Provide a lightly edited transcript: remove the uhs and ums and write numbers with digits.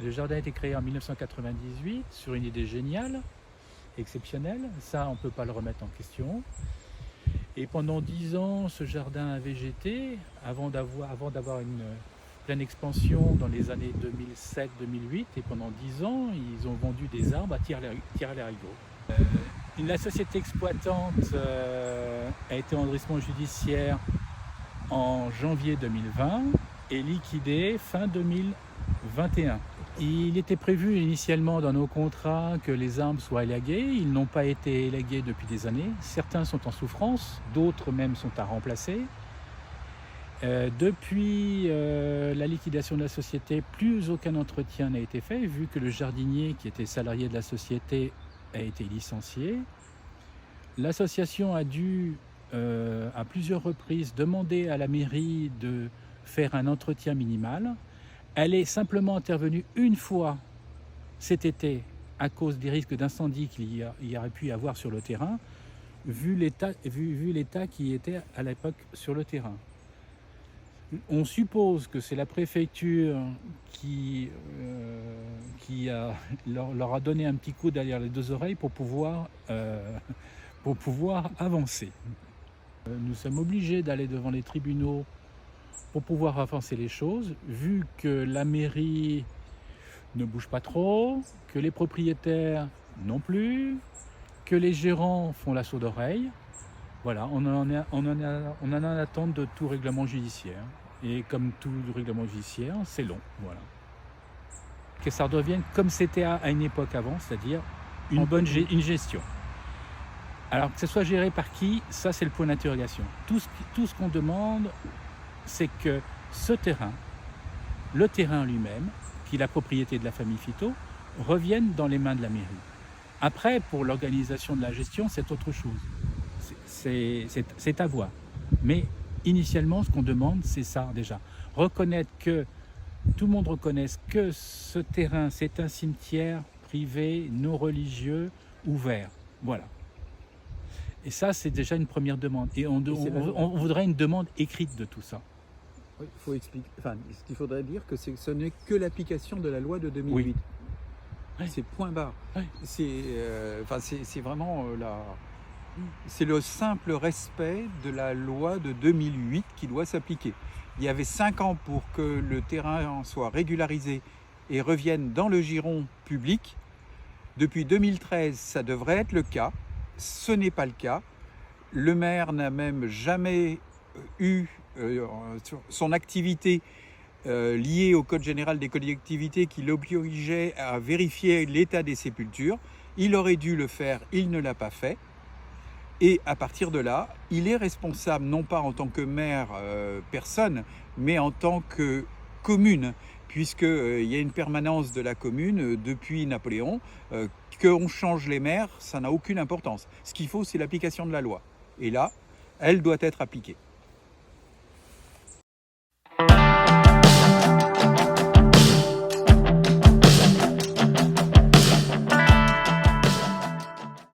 Le jardin a été créé en 1998 sur une idée géniale, exceptionnelle. Ça, on ne peut pas le remettre en question. Et pendant 10 ans, ce jardin a végété avant d'avoir une pleine expansion dans les années 2007-2008. Et pendant 10 ans, ils ont vendu des arbres à Tire-les-Rigots. La société exploitante a été en redressement judiciaire en janvier 2020 et liquidée fin 2021. Il était prévu initialement dans nos contrats que les arbres soient élagués. Ils n'ont pas été élagués depuis des années. Certains sont en souffrance, d'autres même sont à remplacer. Depuis la liquidation de la société, plus aucun entretien n'a été fait, vu que le jardinier qui était salarié de la société a été licencié. L'association a dû, à plusieurs reprises, demander à la mairie de faire un entretien minimal. Elle est simplement intervenue une fois cet été à cause des risques d'incendie qu'il y aurait pu y avoir sur le terrain, vu l'état qui était à l'époque sur le terrain. On suppose que c'est la préfecture qui leur a donné un petit coup derrière les deux oreilles pour pouvoir avancer. Nous sommes obligés d'aller devant les tribunaux pour pouvoir avancer les choses, vu que la mairie ne bouge pas trop, que les propriétaires non plus, que les gérants font la sourde oreille. Voilà, on en est en attente de tout règlement judiciaire. Et comme tout règlement judiciaire, c'est long. Voilà. Que ça redevienne comme c'était à une époque avant, c'est-à-dire une gestion. Alors que ce soit géré par qui, ça c'est le point d'interrogation. Tout ce qu'on demande, c'est que ce terrain, le terrain lui-même, qui est la propriété de la famille Fito, revienne dans les mains de la mairie. Après, pour l'organisation de la gestion, c'est autre chose. C'est à voir. Mais initialement, ce qu'on demande, c'est ça déjà. Reconnaître que, tout le monde reconnaisse que ce terrain, c'est un cimetière privé, non religieux, ouvert. Voilà. Et ça, c'est déjà une première demande. Et on voudrait une demande écrite de tout ça. Oui, il faut expliquer. Enfin, ce qu'il faudrait dire, c'est que ce n'est que l'application de la loi de 2008. Oui. C'est point barre. Oui. C'est vraiment c'est le simple respect de la loi de 2008 qui doit s'appliquer. Il y avait 5 ans pour que le terrain soit régularisé et revienne dans le giron public. Depuis 2013, ça devrait être le cas. Ce n'est pas le cas. Le maire n'a même jamais eu son activité liée au Code général des collectivités qui l'obligeait à vérifier l'état des sépultures. Il aurait dû le faire, il ne l'a pas fait. Et à partir de là, il est responsable, non pas en tant que maire personne, mais en tant que commune, puisqu'il y a une permanence de la commune depuis Napoléon. Qu'on change les maires, ça n'a aucune importance. Ce qu'il faut, c'est l'application de la loi. Et là, elle doit être appliquée.